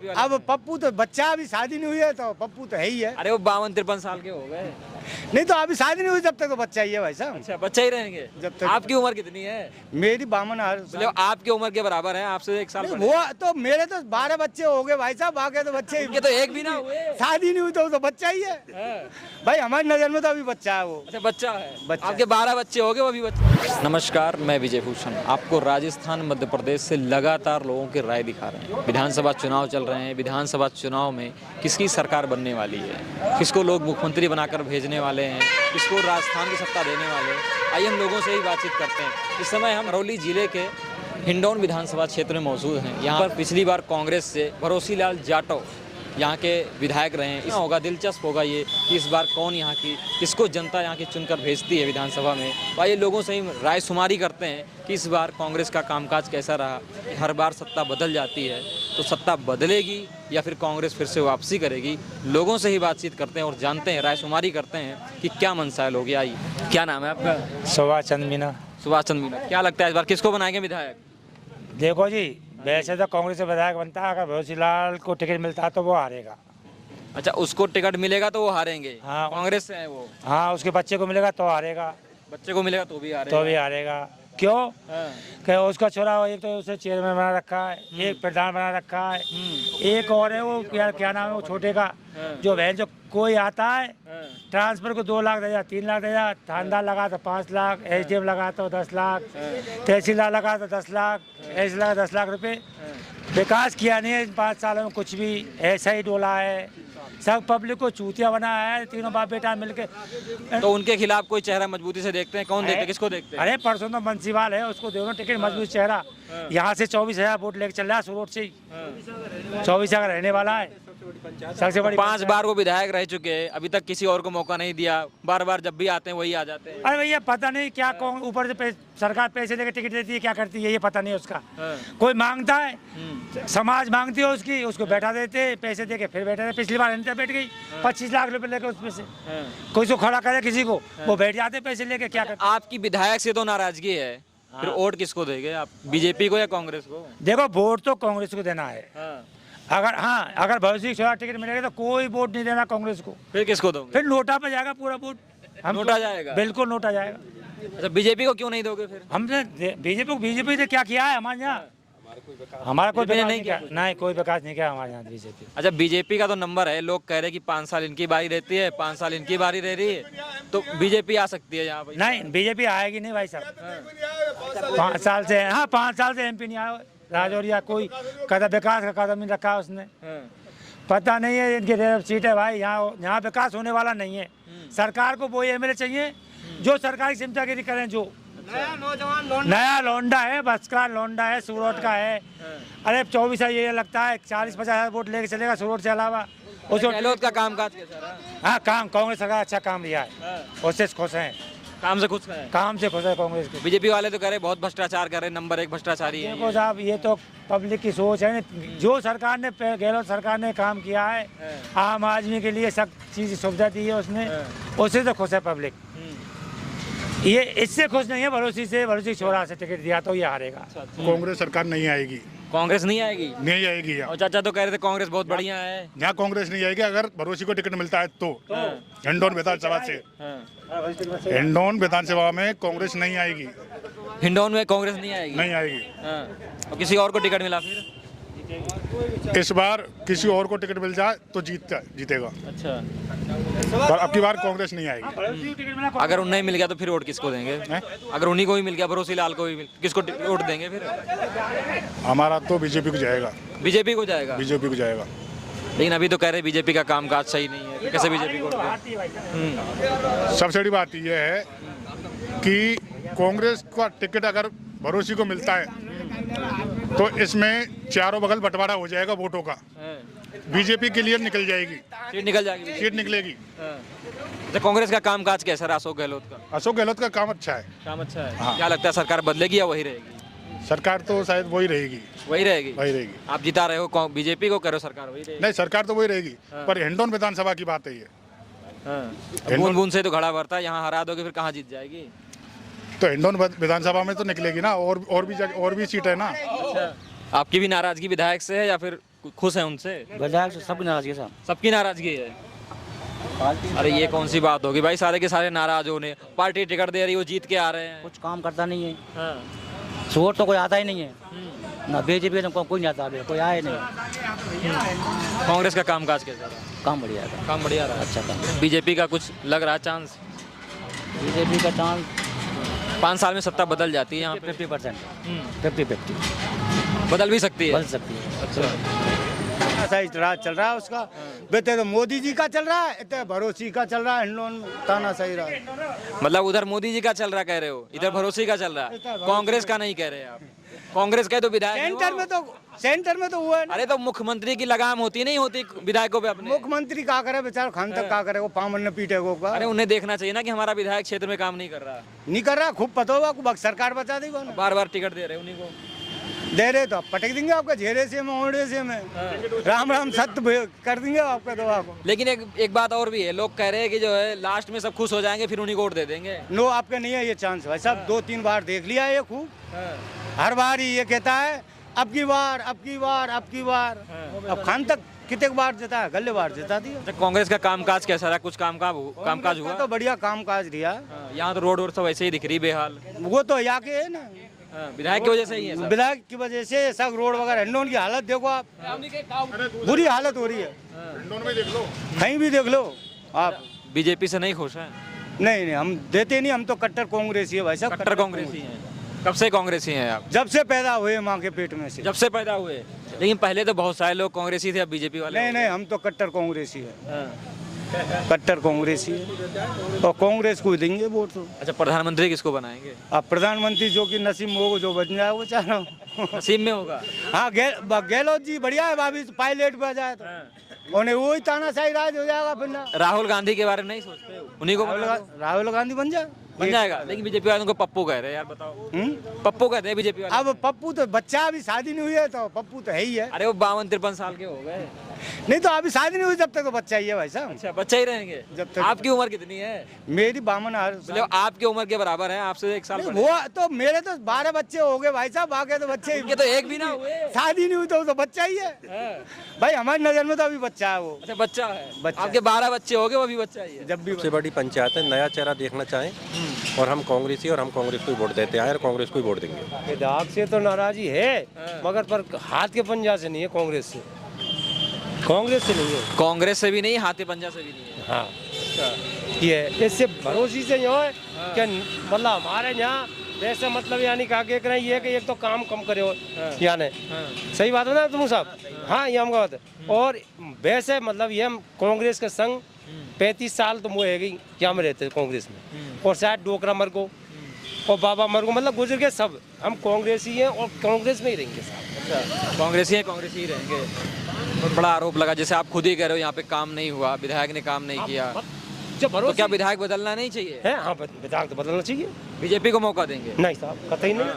BJP वाले? अब पप्पू तो बच्चा, अभी शादी नहीं हुई है तो पप्पू तो है ही है। अरे वो 52-53 साल के हो गए। नहीं तो अभी शादी नहीं हुई जब तक तो बच्चा ही है भाई साहब। अच्छा, बच्चा ही रहेंगे जब तक आपकी उम्र कितनी है? मेरी 52 मतलब आपकी उम्र के बराबर है, आपसे 1 साल बड़े। वो तो मेरे तो 12 बच्चे हो गए भाई साहब, आगे तो बच्चे ही। इनके तो एक भी ना हुए। शादी नहीं हुई तो वो तो बच्चा ही है भाई, हमारी नजर में तो अभी बच्चा है वो। अच्छा, बच्चा है। बच्चा आपके 12 बच्चे हो गए, वो भी बच्चे। नमस्कार, मैं विजय भूषण आपको राजस्थान मध्य प्रदेश से लगातार लोगों की राय दिखा रहे हैं। विधानसभा चुनाव चल रहे हैं। विधानसभा चुनाव में किसकी सरकार बनने वाली है, किसको लोग मुख्यमंत्री बनाकर भेजने वाले हैं, किसको राजस्थान की सत्ता देने वाले हैं, आइए हम लोगों से ही बातचीत करते हैं। इस समय हम करौली जिले के हिंडौन विधानसभा क्षेत्र में मौजूद हैं। यहाँ पर पिछली बार कांग्रेस से भरोसी लाल जाटव यहाँ के विधायक रहे हैं। इस होगा दिलचस्प होगा ये कि इस बार कौन यहाँ की, किसको जनता यहाँ की चुनकर भेजती है विधानसभा में। तो आइए लोगों से ही राय शुमारी करते हैं कि इस बार कांग्रेस का कामकाज कैसा रहा। हर बार सत्ता बदल जाती है तो सत्ता बदलेगी या फिर कांग्रेस फिर से वापसी करेगी। लोगों से ही बातचीत करते हैं और जानते हैं, राय शुमारी करते हैं कि क्या मनसा है लोग। आइए, क्या नाम है आपका? सुभाष चंद्र मीना। सुभाष चंद्र मीना। क्या लगता है इस बार किसको बनाएंगे विधायक? देखो जी, वैसे तो कांग्रेस से विधायक बनता है, अगर भरोसी लाल को टिकट मिलता है तो वो हारेगा। अच्छा, उसको टिकट मिलेगा तो वो हारेंगे? हाँ। कांग्रेस से है वो? हाँ, उसके बच्चे को मिलेगा तो हारेगा। बच्चे को मिलेगा तो भी हारेगा? तो भी हारेगा। क्यों? हाँ। कि उसका छोरा एक तो उसे चेयरमैन बना रखा है, एक प्रधान बना रखा है, एक और है वो क्या नाम है वो छोटे का, जो बहन जो कोई आता है ट्रांसफर को 2 लाख दे जा, 3 लाख दे जा, थानेदार लगा तो 5 लाख, एसडीएम लगा तो 10 लाख, तहसीलदार लगा तो 10 लाख, ऐसे लगा 10 लाख रुपए। विकास किया नहीं है इन 5 सालों में कुछ भी, ऐसा ही डोला है। सब पब्लिक को चूतिया बनाया है, तीनों बाप बेटा मिलके। तो उनके खिलाफ कोई चेहरा मजबूती से देखते हैं? कौन देखते हैं, किसको देखते हैं? अरे परसों तो बंसीवाल है, उसको दे दो टिकट, मजबूत चेहरा। यहाँ से 24,000 वोट लेके चल रहा है सुरोट से ही। 24 का रहने वाला है, सबसे बड़ी 5 बार वो विधायक रह चुके हैं, अभी तक किसी और को मौका नहीं दिया। बार बार जब भी आते हैं वही आ जाते हैं। अरे भैया पता नहीं क्या कौन ऊपर से सरकार पैसे लेके टिकट देती है, क्या करती है ये पता नहीं उसका। कोई मांगता है, समाज मांगती है उसकी, उसको बैठा देते पैसे देके, फिर बैठा देते। पिछली बार अनिता बैठ गई 25 लाख रुपए लेके, उसमें से कोई को खड़ा करे किसी को, वो बैठ जाते पैसे लेके। क्या करते? आपकी विधायक से तो नाराजगी है, फिर वोट किसको देंगे आप, बीजेपी को या कांग्रेस को? देखो, वोट तो कांग्रेस को देना है। अगर भविष्य की टिकट मिलेगा तो कोई वोट नहीं देना कांग्रेस को। फिर किसको दोगे? फिर नोटा पे जाएगा पूरा वोट। नोटा जाएगा? बिल्कुल नोटा जाएगा। अच्छा, बीजेपी को क्यों नहीं दोगे फिर? हमने बीजेपी ने क्या किया है हमारे यहाँ? हमारा कोई विकास नहीं किया, नहीं कोई विकास नहीं किया हमारे यहाँ बीजेपी। अच्छा, बीजेपी का तो नंबर है, लोग कह रहे हैं कि 5 साल इनकी बारी रहती है, 5 साल इनकी बारी रह रही है, तो बीजेपी आ सकती है यहाँ पे? नहीं, बीजेपी आएगी नहीं भाई साहब। 5 साल से, हाँ 5 साल से एमपी नहीं आया राजौरिया, कोई कदम विकास का कदम नहीं रखा उसने। पता नहीं है इनकी सीट है भाई, यहाँ विकास होने वाला नहीं है। सरकार को वो एमएलए चाहिए जो सरकारी चिमचागिरी करें, जो नया लौंडा है, बसकार लौंडा है, सूरत का है। अरे 24 ये लगता है 40-50 वोट लेके चलेगा सूरत से अलावा। उसको गहलोत का कामकाज कैसा रहा? हाँ, काम कांग्रेस सरकार अच्छा काम लिया है, उससे खुश हैं। काम से खुश है? काम से खुश है कांग्रेस के। बीजेपी वाले तो कह रहे बहुत भ्रष्टाचार कर रहे, नंबर 1 भ्रष्टाचारी है। देखो साहब, ये तो पब्लिक की सोच है। जो सरकार ने, गहलोत सरकार ने काम किया है, आम आदमी के लिए सब चीज सुविधा दी है उसने, उससे तो खुश है पब्लिक। ये इससे खुश नहीं है भरोसी से, भरोसी छोरा से टिकट दिया तो ये हारेगा। कांग्रेस सरकार नहीं आएगी। कांग्रेस नहीं आएगी? नहीं आएगी यहाँ। और चाचा तो कह रहे थे कांग्रेस बहुत बढ़िया है। यहाँ कांग्रेस नहीं आएगी अगर भरोसी को टिकट मिलता है तो। हिंडौन विधानसभा से, हिंडौन विधानसभा में कांग्रेस नहीं आएगी। हिंडौन में कांग्रेस नहीं आएगी? नहीं आएगी। और किसी और को टिकट मिला फिर? इस बार किसी और को टिकट मिल जाए तो जीतेगा। अच्छा, पर अब की बार कांग्रेस नहीं आएगी। अगर उन्हें मिल गया तो फिर वोट किसको देंगे? अगर उन्हीं को ही मिल गया, भरोसी लाल को ही किसको वोट देंगे फिर? हमारा तो बीजेपी को जाएगा। बीजेपी को जाएगा? बीजेपी को जाएगा। लेकिन अभी तो कह रहे बीजेपी का कामकाज सही नहीं है, तो कैसे बीजेपी को वोट दें? सबसे बड़ी बात यह है कि कांग्रेस का टिकट अगर भरोसी को मिलता है तो इसमें चारों बगल बंटवारा हो जाएगा वोटों का। बीजेपी क्लियर निकल जाएगी, सीट निकल जाएगी, सीट निकलेगी। तो कांग्रेस का कामकाज कैसा रहा अशोक गहलोत का? अशोक गहलोत का काम अच्छा है। काम अच्छा है। हाँ। क्या लगता है सरकार बदलेगी या वही रहेगी? सरकार तो शायद वही रहेगी। वही रहेगी? वही रहेगी। आप जिता रहे हो बीजेपी को, करो सरकार वही रहेगी? नहीं, सरकार तो वही रहेगी, पर हिंडौन विधानसभा की बात है ये। बूंद बूंद से तो घड़ा भरता है, यहाँ हरा दोगे फिर कहाँ जीत जाएगी? तो हिंडौन विधानसभा में तो निकलेगी ना, और भी सीट है ना। अच्छा, आपकी भी नाराजगी विधायक से है या फिर खुश हैं उनसे? विधायक से सब नाराजगी है साहब। सबकी नाराजगी है। अरे ये कौन सी बात होगी भाई, सारे के सारे नाराज होने, पार्टी टिकट दे रही है, वो जीत के आ रहे हैं। कुछ काम करता नहीं है, हाँ। वोट तो कोई आता ही नहीं है ना, बीजेपी का कोई नहीं आता, अभी कोई आया नहीं। कांग्रेस का कामकाज कैसा रहा? काम बढ़िया था, काम बढ़िया रहा। अच्छा काम। बीजेपी का कुछ लग रहा चांस? बीजेपी का चांस 5 साल में सत्ता बदल जाती है यहाँ पे। 50%, हम्म, 50-50 बदल भी सकती है। बन सकती है। अच्छा। सही राज चल रहा है उसका। बेटे तो मोदी जी का चल रहा है, इतने भरोसी का चल रहा है, इन लोगों ताना सही रहा है। मतलब उधर मोदी जी का चल रहा कह रहे हो, इधर भरोसे का चल रहा है, कांग्रेस का नहीं कह रहे आप? कांग्रेस का तो विधायक सेंटर में तो हुआ है ना। अरे तो मुख्यमंत्री की लगाम होती नहीं होती विधायकों पे अपने? मुख्यमंत्री का करे बेचारा, खान तक का करे, वो पामन ने पीटे को का अरे उन्हें देखना चाहिए ना कि हमारा विधायक क्षेत्र में काम नहीं कर रहा। नहीं कर रहा, खूब पता होगा, खूब सरकार बचा देगा ना। बार बार टिकट दे रहे उन्हीं को। दे रहे तो आप पटक देंगे आपका झेरे से में, ओढ़े से में, राम राम सत्य कर देंगे आपका दवा को। लेकिन एक बात और भी है, लोग कह रहे हैं कि जो है लास्ट में सब खुश हो जाएंगे, फिर उन्हीं को वोट दे देंगे। नो, आपके नहीं है ये चांस भाई साहब। 2-3 बार देख लिया ये खूब, हर बार ही ये कहता है अब की बार, अब की बार, अब की बार। अब खान तक कितने बार जीता है, गले बार जीता दिया। अच्छा, कांग्रेस का कामकाज कैसा रहा? कुछ कामकाज हुआ? तो बढ़िया कामकाज रिया। यहाँ तो रोड सब ऐसे ही दिख रही बेहाल। वो तो यहाँ के है ना, विधायक की वजह से ही है सब। विधायक की वजह से सब रोड वगैरह, हिंडोन की हालत देखो आप, बुरी हालत हो रही है। कहीं भी देख लो आप। बीजेपी से नहीं खुश है? नहीं, हम देते नहीं, हम तो कट्टर कांग्रेसी है भाई साहब। कट्टर कांग्रेसी हैं। कब से कांग्रेसी हैं आप? जब से पैदा हुए माँ के पेट में से। जब से पैदा हुए? लेकिन पहले तो बहुत सारे लोग कांग्रेसी थे, अब बीजेपी वाले नहीं हो नहीं, हम तो कट्टर कांग्रेसी है, गए। कट्टर कांग्रेसी है, और कांग्रेस को ही देंगे वोट तो। अच्छा, प्रधानमंत्री किसको बनाएंगे? अब प्रधानमंत्री जो कि नसीब में होगा, जो बन जाए वो चाह रहा हूँ। नसीब में होगा। हाँ, गहलोत जी बढ़िया है, भाभी पायलट पे जाए तो उन्हें वही तानाशाही राज हो जाएगा फिर ना। राहुल गांधी के बारे में नहीं सोचते हो? उन्हीं को बना दो। राहुल गांधी बन जाए, बन जाएगा। लेकिन बीजेपी वालों को पप्पू कह रहे हैं यार, बताओ। पप्पू कहते हैं बीजेपी वाले। अब पप्पू तो बच्चा, अभी शादी नहीं हुई है तो पप्पू तो है ही है। अरे वो 52-53 साल के हो गए। नहीं तो अभी शादी नहीं हुई जब तक तो बच्चा ही है भाई साहब। अच्छा, बच्चा ही रहेंगे? जब तक- आपकी उम्र कितनी है? मेरी 52 मतलब आपकी उम्र के बराबर है, आपसे 1 साल बड़े। वो तो मेरे तो 12 बच्चे हो गए भाई साहब, आगे तो बच्चे ये तो एक भी ना हुए। शादी नहीं हुई तो वो तो बच्चा ही है भाई, हमारी नजर में तो अभी बच्चा है वो। अच्छा, बच्चा है। बच्चा आपके 12 बच्चे हो गए, वो भी बच्चा ही है। जब भी सबसे बड़ी पंचायत है, नया चेहरा देखना चाहें और हम कांग्रेसी, और हम कांग्रेस को ही वोट देते हैं और कांग्रेस को ही वोट देंगे। विधायक से तो नाराजी है, मगर पर हाथ के पंजा से नहीं है, कांग्रेस से, कांग्रेस से नहीं है। कांग्रेस से भी नहीं, हाथे पंजा से भी नहीं है। हाँ, ये इससे भरोसे से जो है कि मतलब हमारे यहाँ वैसे मतलब यानी क्या कह रहे हैं ये कि एक तो काम कम करे हो यानी, सही बात है ना तुम साहब? हाँ, ये हम बात है। और वैसे मतलब ये हम कांग्रेस के संग 35 साल तो मुझे है क्या हम रहते कांग्रेस में, और शायद डोकरा मर को और बाबा मर को मतलब गुजर गए सब, हम कांग्रेसी हैं और कांग्रेस में ही रहेंगे साहब। अच्छा, कांग्रेसी है, कांग्रेसी ही रहेंगे। बहुत बड़ा आरोप लगा, जैसे आप खुद ही कह रहे हो यहाँ पे काम नहीं हुआ, विधायक ने काम नहीं किया, जब तो क्या विधायक बदलना नहीं चाहिए? है, हाँ विधायक तो बदलना चाहिए। बीजेपी को मौका देंगे? नहीं साहब, कतई नहीं।